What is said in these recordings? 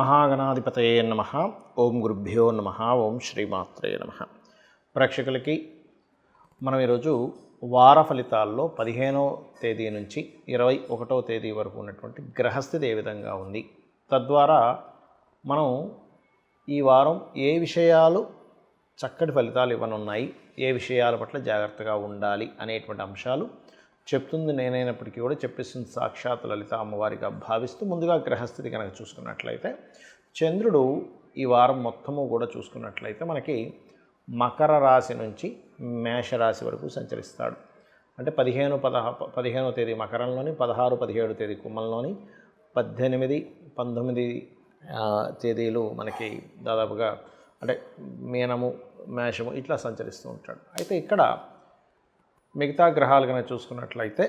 మహాగణాధిపతయే నమః. ఓం గురుభ్యో నమః. ఓం శ్రీమాత్రే నమః. ప్రేక్షకులకి మనం ఈరోజు వార ఫలితాల్లో 15వ తేదీ నుంచి 21వ తేదీ వరకు ఉన్నటువంటి గ్రహస్థితి ఏ విధంగా ఉంది, తద్వారా మనం ఈ వారం ఏ విషయాలు చక్కటి ఫలితాలు ఇవ్వనున్నాయి, ఏ విషయాల పట్ల జాగ్రత్తగా ఉండాలి అనేటువంటి అంశాలు చెప్తుంది నేనైనప్పటికీ కూడా చెప్పేస్తుంది సాక్షాత్ లలిత అమ్మవారిగా భావిస్తూ, ముందుగా గ్రహస్థితి కనుక చూసుకున్నట్లయితే చంద్రుడు ఈ వారం మొత్తము కూడా చూసుకున్నట్లయితే మనకి మకర రాశి నుంచి మేషరాశి వరకు సంచరిస్తాడు. అంటే 15వ తేదీ మకరంలోని, 16, 17 తేదీ కుంభంలోని, 18, 19 తేదీలు మనకి దాదాపుగా అంటే మీనము, మేషము ఇట్లా సంచరిస్తూ ఉంటాడు. అయితే ఇక్కడ మిగతా గ్రహాలు కనుక చూసుకున్నట్లయితే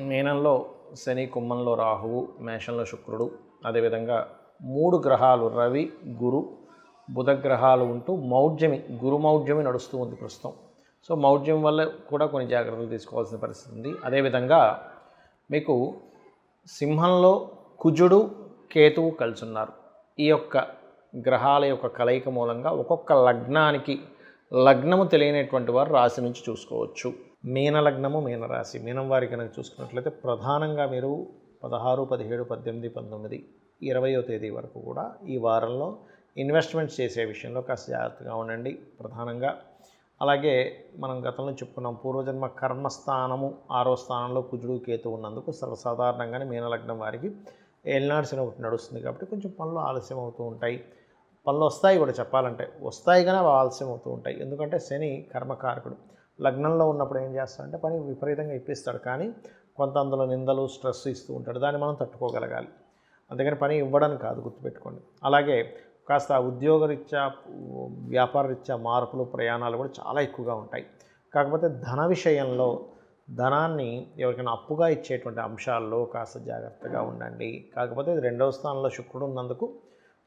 మీనంలో శని, కుంభంలో రాహువు, మేషంలో శుక్రుడు, అదేవిధంగా 3 గ్రహాలు రవి, గురు, బుధ గ్రహాలు ఉంటూ గురు మౌఢ్యమి నడుస్తూ ఉంది ప్రస్తుతం. సో మౌఢ్యం వల్ల కూడా కొన్ని జాగ్రత్తలు తీసుకోవాల్సిన పరిస్థితి ఉంది. అదేవిధంగా మీకు సింహంలో కుజుడు, కేతువు కలిసి ఉన్నారు. ఈ యొక్క గ్రహాల యొక్క కలయిక మూలంగా ఒక్కొక్క లగ్నము తెలియనటువంటి వారు రాశి నుంచి చూసుకోవచ్చు. మీన లగ్నము, మీనరాశి, మీనం వారి కనుక చూసుకున్నట్లయితే ప్రధానంగా మీరు 16, 17, 18, 19, 20వ తేదీ వరకు కూడా ఈ వారంలో ఇన్వెస్ట్మెంట్స్ చేసే విషయంలో కాస్త జాగ్రత్తగా ఉండండి ప్రధానంగా. అలాగే మనం గతంలో చెప్పుకున్నాం, పూర్వజన్మ కర్మస్థానము 6వ స్థానంలో కుజుడు, కేతు ఉన్నందుకు సర్వసాధారణంగానే మీనలగ్నం వారికి ఏలినాడు శని ఒకటి నడుస్తుంది కాబట్టి కొంచెం పనులు ఆలస్యం అవుతూ ఉంటాయి. పనులు వస్తాయి కూడా, చెప్పాలంటే వస్తాయి కానీ అవి ఆలస్యం అవుతూ ఉంటాయి. ఎందుకంటే శని కర్మకారకుడు. లగ్నంలో ఉన్నప్పుడు ఏం చేస్తాడంటే పని విపరీతంగా ఇప్పిస్తాడు, కానీ కొంత అందులో నిందలు, స్ట్రెస్ ఇస్తూ ఉంటాడు. దాన్ని మనం తట్టుకోగలగాలి. అందుకని పని ఇవ్వడం కాదు, గుర్తుపెట్టుకోండి. అలాగే కాస్త ఉద్యోగరీత్యా, వ్యాపారరీత్యా మార్పులు, ప్రయాణాలు కూడా చాలా ఎక్కువగా ఉంటాయి. కాకపోతే ధన విషయంలో ధనాన్ని ఎవరికైనా అప్పుగా ఇచ్చేటువంటి అంశాల్లో కాస్త జాగ్రత్తగా ఉండండి. కాకపోతే 2వ స్థానంలో శుక్రుడు ఉన్నందుకు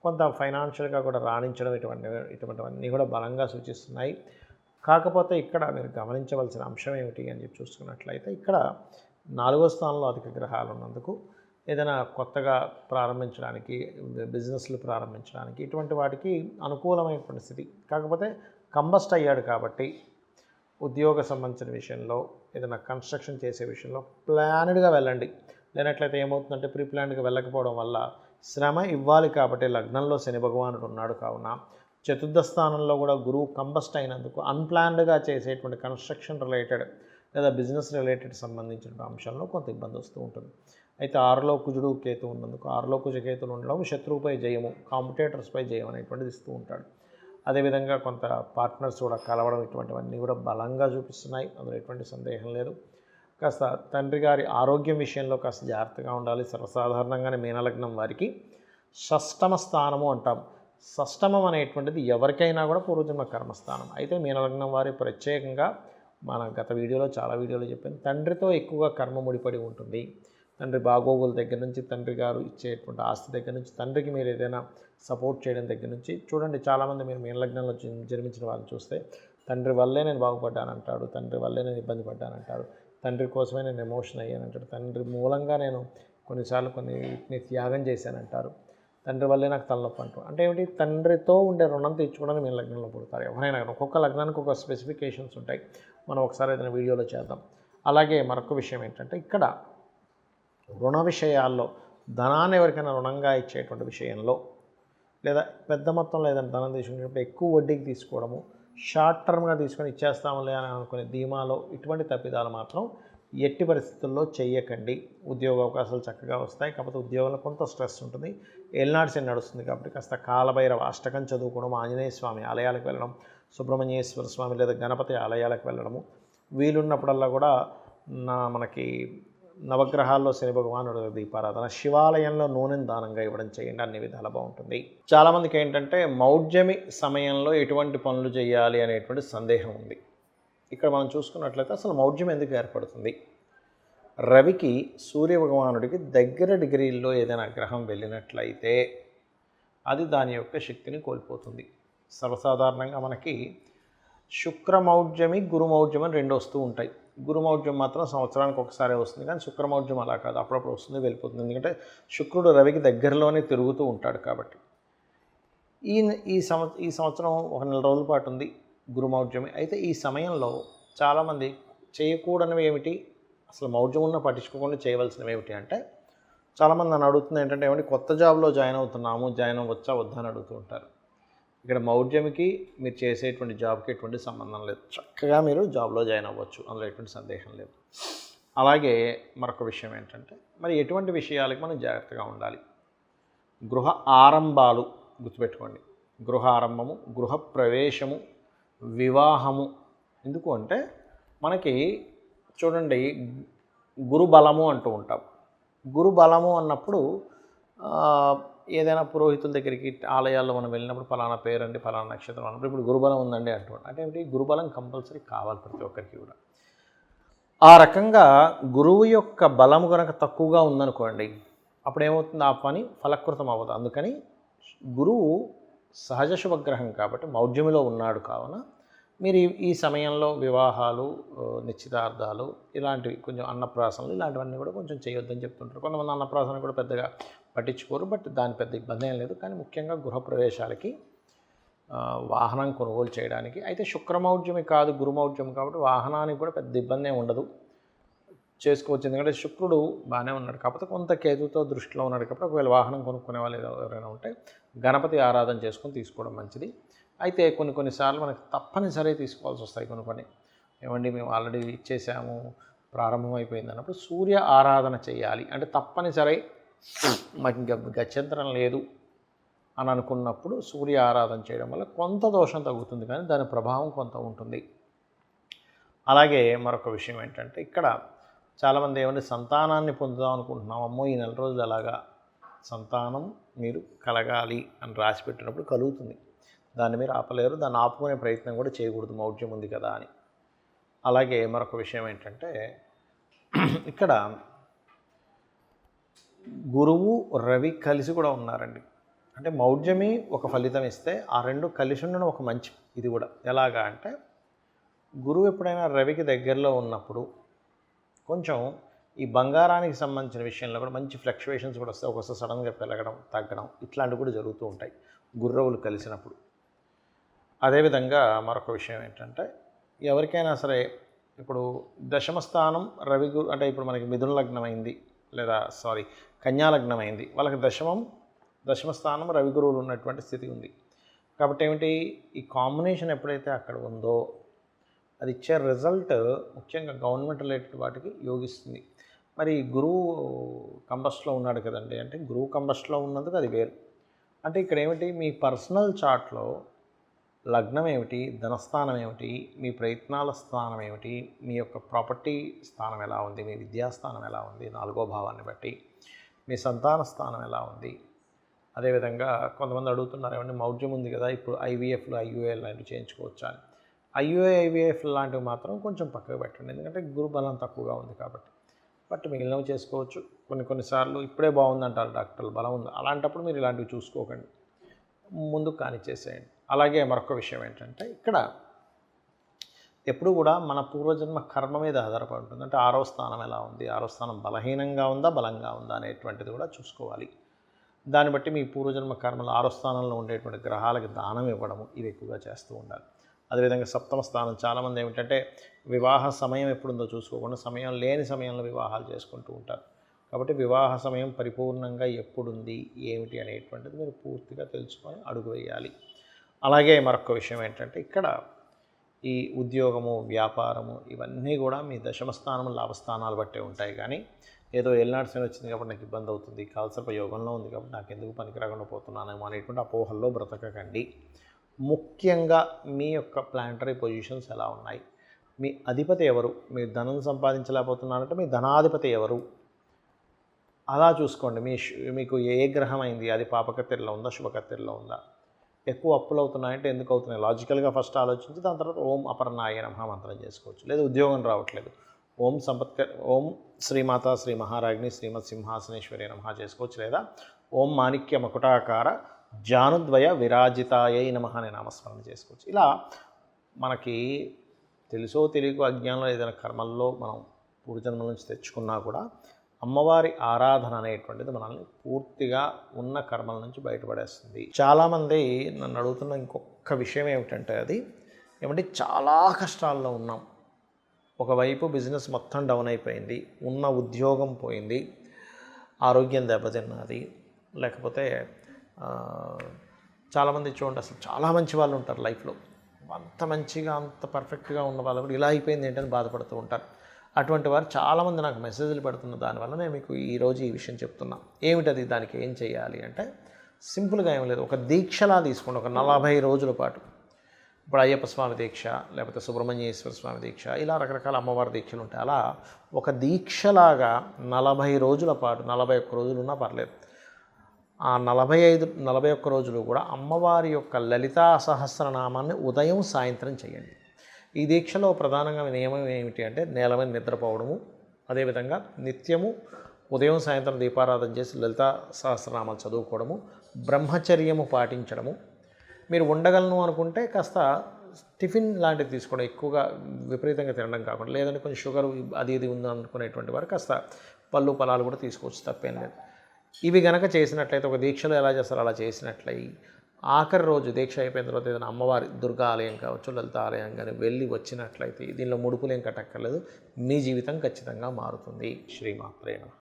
కొంత ఫైనాన్షియల్గా కూడా రాణించడం ఇటువంటివన్నీ కూడా బలంగా సూచిస్తున్నాయి. కాకపోతే ఇక్కడ మీరు గమనించవలసిన అంశం ఏమిటి అని చెప్పి చూసుకున్నట్లయితే, ఇక్కడ 4వ స్థానంలో అధిక గ్రహాలు ఉన్నందుకు ఏదైనా కొత్తగా ప్రారంభించడానికి, బిజినెస్లు ప్రారంభించడానికి ఇటువంటి వాటికి అనుకూలమైనటువంటి స్థితి. కాకపోతే కంబస్ట్ అయ్యాడు కాబట్టి ఉద్యోగ సంబంధించిన విషయంలో, ఏదైనా కన్స్ట్రక్షన్ చేసే విషయంలో ప్లాన్డ్గా వెళ్ళండి. లేనట్లయితే ఏమవుతుందంటే ప్రీ ప్లాన్డ్గా వెళ్ళకపోవడం వల్ల శ్రమ ఇవ్వాలి. కాబట్టి లగ్నంలో శని భగవానుడు ఉన్నాడు కావున చతుర్థ స్థానంలో కూడా గురువు కంబస్ట్ అయినందుకు అన్ప్లాన్డ్గా చేసేటువంటి కన్స్ట్రక్షన్ రిలేటెడ్ లేదా బిజినెస్ రిలేటెడ్ సంబంధించిన అంశంలో కొంత ఇబ్బంది వస్తూ ఉంటుంది. అయితే 6లో కుజుడు, కేతు ఉన్నందుకు 6లో కుజకేతులు ఉండడం శత్రువుపై జయము, కాంపిటేటర్స్పై జయం అనేటువంటిది ఇస్తూ ఉంటాడు. అదేవిధంగా కొంత పార్ట్నర్స్ కూడా కలవడం ఇటువంటివన్నీ కూడా బలంగా చూపిస్తున్నాయి, అందులో ఎటువంటి సందేహం లేదు. కాస్త తండ్రి గారి ఆరోగ్యం విషయంలో కాస్త జాగ్రత్తగా ఉండాలి. సర్వసాధారణంగానే మీనలగ్నం వారికి షష్టమ స్థానము అంటాం. షష్టమం అనేటువంటిది ఎవరికైనా కూడా పూర్వజన్మ కర్మస్థానం. అయితే మీనలగ్నం వారి ప్రత్యేకంగా మన గత వీడియోలో చాలా వీడియోలో చెప్పాను, తండ్రితో ఎక్కువగా కర్మ ముడిపడి ఉంటుంది. తండ్రి బాగోగుల దగ్గర నుంచి, తండ్రి గారు ఇచ్చేటువంటి ఆస్తి దగ్గర నుంచి, తండ్రికి మీరు ఏదైనా సపోర్ట్ చేయడం దగ్గర నుంచి చూడండి. చాలామంది మీరు మీనలగ్నంలో జన్మించిన వాళ్ళు చూస్తే తండ్రి వల్లే నేను బాగుపడ్డానంటాడు, తండ్రి వల్లే నేను ఇబ్బంది పడ్డానంటాడు, తండ్రి కోసమే నేను ఎమోషన్ అయ్యానంటాడు, తండ్రి మూలంగా నేను కొన్నిసార్లు కొన్నిటిని త్యాగం చేశానంటారు, తండ్రి వల్లే నాకు తలనొప్పి అంటారు. అంటే ఏమిటి, తండ్రితో ఉండే రుణం తీర్చుకోవడానికి మీ లగ్నంలో పుడతారు. ఎవరైనా ఒక్కొక్క లగ్నానికి ఒక స్పెసిఫికేషన్స్ ఉంటాయి. మనం ఒకసారి ఏదైనా వీడియోలో చేద్దాం. అలాగే మరొక విషయం ఏంటంటే, ఇక్కడ రుణ విషయాల్లో ధనాన్ని ఎవరికైనా రుణంగా ఇచ్చేటువంటి విషయంలో, లేదా పెద్ద మొత్తంలో ఏదైనా ధనం తీసుకునేటప్పుడు ఎక్కువ వడ్డీకి తీసుకోవడము, షార్ట్ టర్మ్గా తీసుకొని ఇచ్చేస్తాములే అని అనుకునే ధీమాలో ఇటువంటి తప్పిదాలు మాత్రం ఎట్టి పరిస్థితుల్లో చెయ్యకండి. ఉద్యోగ అవకాశాలు చక్కగా వస్తాయి. కాకపోతే ఉద్యోగంలో కొంత స్ట్రెస్ ఉంటుంది. ఏలినాడు శని నడుస్తుంది కాబట్టి కాస్త కాలభైరవ అష్టకం చదువుకోవడం, ఆంజనేయ స్వామి ఆలయాలకు వెళ్ళడం, సుబ్రహ్మణ్యేశ్వర స్వామి లేదా గణపతి ఆలయాలకు వెళ్ళడము, వీలున్నప్పుడల్లా కూడా మనకి నవగ్రహాల్లో శని భగవానుడు దీపారాధన, శివాలయంలో నూనెను దానంగా ఇవ్వడం చేయండి. అన్ని విధాలు బాగుంటుంది. చాలామందికి ఏంటంటే మౌఢ్యమి సమయంలో ఎటువంటి పనులు చేయాలి అనేటువంటి సందేహం ఉంది. ఇక్కడ మనం చూసుకున్నట్లయితే అసలు మౌఢ్యం ఎందుకు ఏర్పడుతుంది? రవికి, సూర్య భగవానుడికి దగ్గర డిగ్రీల్లో ఏదైనా గ్రహం వెళ్ళినట్లయితే అది దాని యొక్క శక్తిని కోల్పోతుంది. సర్వసాధారణంగా మనకి శుక్రమౌఢ్యమి, గురుమౌఢ్యం అని 2 వస్తూ ఉంటాయి. గురుమౌఢ్యం మాత్రం సంవత్సరానికి ఒకసారి వస్తుంది, కానీ శుక్రమౌఢ్యం అలా కాదు, అప్పుడప్పుడు వస్తుంది వెళ్ళిపోతుంది. ఎందుకంటే శుక్రుడు రవికి దగ్గరలోనే తిరుగుతూ ఉంటాడు కాబట్టి. ఈ ఈ సంవత్సరం ఒక నెల రోజుల పాటు ఉంది గురుమౌఢ్యమి. అయితే ఈ సమయంలో చాలామంది చేయకూడనివి ఏమిటి, అసలు మౌఢ్యం ఉన్న పట్టించుకోకుండా చేయవలసినవి ఏమిటి అంటే, చాలామంది నన్ను అడుగుతుంది ఏంటంటే, ఏమంటే కొత్త జాబ్లో జాయిన్ అవుతున్నాము, జాయిన్ అవ్వచ్చా వద్దా అని అడుగుతూ ఉంటారు. ఇక్కడ మౌఢ్యమికి మీరు చేసేటువంటి జాబ్కి ఎటువంటి సంబంధం లేదు. చక్కగా మీరు జాబ్లో జాయిన్ అవ్వచ్చు, అందులో ఎటువంటి సందేహం లేదు. అలాగే మరొక విషయం ఏంటంటే, మరి ఎటువంటి విషయాలకి మనం జాగ్రత్తగా ఉండాలి. గృహ ఆరంభాలు గుర్తుపెట్టుకోండి. గృహ ఆరంభము, గృహ ప్రవేశము, వివాహము. ఎందుకు అంటే మనకి చూడండి, గురుబలము అంటూ ఉంటాం. గురుబలము అన్నప్పుడు ఏదైనా పురోహితుల దగ్గరికి ఆలయాల్లో మనం వెళ్ళినప్పుడు ఫలానా పేరండి, ఫలానా నక్షత్రం అన్నప్పుడు ఇప్పుడు గురుబలం ఉందండి అంటున్నాడు. అంటే ఏంటి, గురుబలం కంపల్సరీ కావాలి ప్రతి ఒక్కరికి కూడా. ఆ రకంగా గురువు యొక్క బలము కనుక తక్కువగా ఉందనుకోండి, అప్పుడు ఏమవుతుంది, ఆ పని ఫలకృతం అవ్వదు. అందుకని గురువు సహజ శుభగ్రహం కాబట్టి మౌఢ్యమిలో ఉన్నాడు కావున మీరు ఈ సమయంలో వివాహాలు, నిశ్చితార్థాలు, ఇలాంటివి కొంచెం అన్నప్రాసనలు ఇలాంటివన్నీ కూడా కొంచెం చేయొద్దని చెప్తుంటారు. కొంతమంది అన్నప్రాసన కూడా పెద్దగా పట్టించుకోరు, బట్ దాని పెద్ద ఇబ్బంది ఏం లేదు. కానీ ముఖ్యంగా గృహప్రవేశాలకి, వాహనం కొనుగోలు చేయడానికి అయితే శుక్రమౌఢ్యమి కాదు గురుమౌఢ్యం కాబట్టి వాహనానికి కూడా పెద్ద ఇబ్బంది ఏమి ఉండదు, చేసుకోవచ్చు. ఎందుకంటే శుక్రుడు బాగానే ఉన్నాడు, కాకపోతే కొంత కేతుతో దృష్టిలో ఉన్నాడు కాబట్టి ఒకవేళ వాహనం కొనుక్కునే వాళ్ళు ఎవరైనా ఉంటే గణపతి ఆరాధన చేసుకొని తీసుకోవడం మంచిది. అయితే కొన్నిసార్లు మనకు తప్పనిసరి తీసుకోవాల్సి వస్తాయి. కొన్ని ఏమండి మేము ఆల్రెడీ ఇచ్చేసాము, ప్రారంభం అయిపోయింది అన్నప్పుడు సూర్య ఆరాధన చేయాలి. అంటే తప్పనిసరి మాకు ఇంకా గత్యంతరం లేదు అని అనుకున్నప్పుడు సూర్య ఆరాధన చేయడం వల్ల కొంత దోషం తగ్గుతుంది, కానీ దాని ప్రభావం కొంత ఉంటుంది. అలాగే మరొక విషయం ఏంటంటే, ఇక్కడ చాలామంది ఏమంటే సంతానాన్ని పొందుదాం అనుకుంటున్నాం, అమ్మో ఈ నెల రోజులు అలాగా సంతానం మీరు కలగాలి అని రాసి పెట్టినప్పుడు కలుగుతుంది. దాన్ని మీరు ఆపలేరు, దాన్ని ఆపుకునే ప్రయత్నం కూడా చేయకూడదు, మౌఢ్యం ఉంది కదా అని. అలాగే మరొక విషయం ఏంటంటే, ఇక్కడ గురువు రవి కలిసి కూడా ఉన్నారండి. అంటే మౌఢ్యమి ఒక ఫలితం ఇస్తే ఆ రెండు కలిసి ఉండడం ఒక మంచి ఇది కూడా. ఎలాగా అంటే, గురువు ఎప్పుడైనా రవికి దగ్గరలో ఉన్నప్పుడు కొంచెం ఈ బంగారానికి సంబంధించిన విషయంలో కూడా మంచి ఫ్లక్చువేషన్స్ కూడా వస్తాయి. ఒక్కోసారి సడన్గా పెరగడం, తగ్గడం ఇట్లాంటివి కూడా జరుగుతూ ఉంటాయి గుర్రవులు కలిసినప్పుడు. అదేవిధంగా మరొక విషయం ఏంటంటే, ఎవరికైనా సరే ఇప్పుడు దశమ స్థానం రవి అంటే ఇప్పుడు మనకి మిథున లగ్నం అయింది, లేదా కన్యా లగ్నం అయింది, వాళ్ళకి దశమ స్థానం రవి గురువులు ఉన్నటువంటి స్థితి ఉంది. కాబట్టి ఏమిటి, ఈ కాంబినేషన్ ఎప్పుడైతే అక్కడ ఉందో అది ఇచ్చే రిజల్ట్ ముఖ్యంగా గవర్నమెంట్ రిలేటెడ్ వాటికి యోగిస్తుంది. మరి గురువు కంబస్ట్లో ఉన్నాడు కదండి, అంటే గురువు కంబస్ట్లో ఉన్నందుకు అది వేరు. అంటే ఇక్కడ ఏమిటి, మీ పర్సనల్ చార్ట్లో లగ్నం ఏమిటి, ధనస్థానం ఏమిటి, మీ ప్రయత్నాల స్థానం ఏమిటి, మీ యొక్క ప్రాపర్టీ స్థానం ఎలా ఉంది, మీ విద్యాస్థానం ఎలా ఉంది, 4వ భావాన్ని బట్టి మీ సంతాన స్థానం ఎలా ఉంది. అదేవిధంగా కొంతమంది అడుగుతున్నారు, ఏమంటే మౌఢ్యం ఉంది కదా, ఇప్పుడు ఐవీఎఫ్లు ఐయుఏ లాంటివి చేయించుకోవచ్చా అని. ఐవీఎఫ్ లాంటివి మాత్రం కొంచెం పక్కకు పెట్టండి, ఎందుకంటే గురు బలం తక్కువగా ఉంది కాబట్టి. బట్ మిగిలినవి చేసుకోవచ్చు. కొన్నిసార్లు ఇప్పుడే బాగుందంటారు డాక్టర్లు, బలం ఉంది, అలాంటప్పుడు మీరు ఇలాంటివి చూసుకోకండి, ముందుకు కానిచ్చేసేయండి. అలాగే మరొక విషయం ఏంటంటే, ఇక్కడ ఎప్పుడు కూడా మన పూర్వజన్మ కర్మ మీద ఆధారపడి ఉంటుంది. అంటే 6వ స్థానం ఎలా ఉంది, 6వ స్థానం బలహీనంగా ఉందా బలంగా ఉందా అనేటువంటిది కూడా చూసుకోవాలి. దాన్ని బట్టి మీ పూర్వజన్మ కర్మలు 6వ స్థానంలో ఉండేటువంటి గ్రహాలకి దానం ఇవ్వడము ఇవి ఎక్కువగా చేస్తూ ఉండాలి. అదేవిధంగా 7వ స్థానం, చాలామంది ఏమిటంటే వివాహ సమయం ఎప్పుడుందో చూసుకోకుండా సమయం లేని సమయంలో వివాహాలు చేసుకుంటూ ఉంటారు. కాబట్టి వివాహ సమయం పరిపూర్ణంగా ఎప్పుడుంది ఏమిటి అనేటువంటిది మీరు పూర్తిగా తెలుసుకొని అడుగు వేయాలి. అలాగే మరొక విషయం ఏంటంటే, ఇక్కడ ఈ ఉద్యోగము, వ్యాపారము ఇవన్నీ కూడా మీ దశమ స్థానము, లాభస్థానాలు బట్టే ఉంటాయి. కానీ ఏదో ఏలినాటి శని వచ్చింది కాబట్టి నాకు ఇబ్బంది అవుతుంది, కాలసర్ప యోగంలో ఉంది కాబట్టి నాకు ఎందుకు పనికి రాకుండా పోతున్నానేమో అనేటువంటి అపోహల్లో బ్రతకకండి. ముఖ్యంగా మీ యొక్క ప్లానటరీ పొజిషన్స్ ఎలా ఉన్నాయి, మీ అధిపతి ఎవరు, మీరు ధనం సంపాదించలేకపోతున్నారంటే మీ ధనాధిపతి ఎవరు, అలా చూసుకోండి. మీకు ఏ గ్రహం అయింది, అది పాపకత్తెరలో ఉందా శుభకత్తెరలో ఉందా, ఎక్కువ అప్పులు అవుతున్నాయంటే ఎందుకు అవుతున్నాయి, లాజికల్గా ఫస్ట్ ఆలోచించి దాని తర్వాత ఓం అపర్ణాయ నమః మంత్రం చేసుకోవచ్చు. లేదా ఉద్యోగం రావట్లేదు, ఓం శ్రీమాత శ్రీ మహారాజ్ని శ్రీమత్ సింహాసనేశ్వరి నమః చేసుకోవచ్చు. లేదా ఓం మాణిక్య మకుటాకార జానుద్వయ విరాజితాయై నమః అనే నామస్మరణ చేసుకోవచ్చు. ఇలా మనకి తెలుసో తెలియకో అజ్ఞానంలో ఏదైనా కర్మల్లో మనం పూర్వజన్మల నుంచి తెచ్చుకున్నా కూడా అమ్మవారి ఆరాధన అనేటువంటిది మనల్ని పూర్తిగా ఉన్న కర్మల నుంచి బయటపడేస్తుంది. చాలామంది నన్ను అడుగుతున్న ఇంకొక విషయం ఏమిటంటే ఏమంటే చాలా కష్టాల్లో ఉన్నాం. ఒకవైపు బిజినెస్ మొత్తం డౌన్ అయిపోయింది, ఉన్న ఉద్యోగం పోయింది, ఆరోగ్యం దెబ్బతిన్నది, లేకపోతే చాలామంది చూడండి అసలు చాలా మంచి వాళ్ళు ఉంటారు లైఫ్లో, అంత మంచిగా అంత పర్ఫెక్ట్గా ఉన్న వాళ్ళు కూడా ఇలా అయిపోయింది ఏంటని బాధపడుతూ ఉంటారు. అటువంటి వారు చాలామంది నాకు మెసేజ్లు పెడుతున్న దానివల్ల నేను మీకు ఈరోజు ఈ విషయం చెప్తున్నా. ఏమిటది, దానికి ఏం చేయాలి అంటే సింపుల్గా ఏం లేదు, ఒక దీక్షలా తీసుకోండి. ఒక 40 రోజుల పాటు, ఇప్పుడు అయ్యప్ప స్వామి దీక్ష, లేకపోతే సుబ్రహ్మణ్యేశ్వర స్వామి దీక్ష, ఇలా రకరకాల అమ్మవారి దీక్షలు ఉంటాయి. అలా ఒక దీక్షలాగా 40 రోజుల పాటు, 41 రోజులు ఉన్నా పర్లేదు, ఆ 41 రోజులు కూడా అమ్మవారి యొక్క లలితా సహస్రనామాన్ని ఉదయం సాయంత్రం చేయండి. ఈ దీక్షలో ప్రధానంగా నియమం ఏమిటి అంటే నేల మీద నిద్రపోవడము, అదేవిధంగా నిత్యము ఉదయం సాయంత్రం దీపారాధన చేసి లలితా సహస్రనామాలు చదువుకోవడము, బ్రహ్మచర్యము పాటించడము. మీరు ఉండగలను అనుకుంటే కాస్త టిఫిన్ లాంటివి తీసుకోవడం, ఎక్కువగా విపరీతంగా తినడం కాకుండా, లేదంటే కొంచెం షుగర్ అది ఇది ఉంది అనుకునేటువంటి వారు కాస్త పళ్ళు ఫలాలు కూడా తీసుకోవచ్చు, తప్పేం లేదు. ఇవి గనక చేసినట్లయితే, ఒక దీక్షలో ఎలా చేస్తారో అలా చేసినట్లయి ఆఖరి రోజు దీక్ష అయిపోయిన తర్వాత ఏదైనా అమ్మవారి దుర్గా ఆలయం కావచ్చు, లలిత ఆలయం కానీ వెళ్ళి వచ్చినట్లయితే, దీనిలో ముడుపులేం కట్టక్కర్లేదు, మీ జీవితం ఖచ్చితంగా మారుతుంది. శ్రీమాత్రే నమః.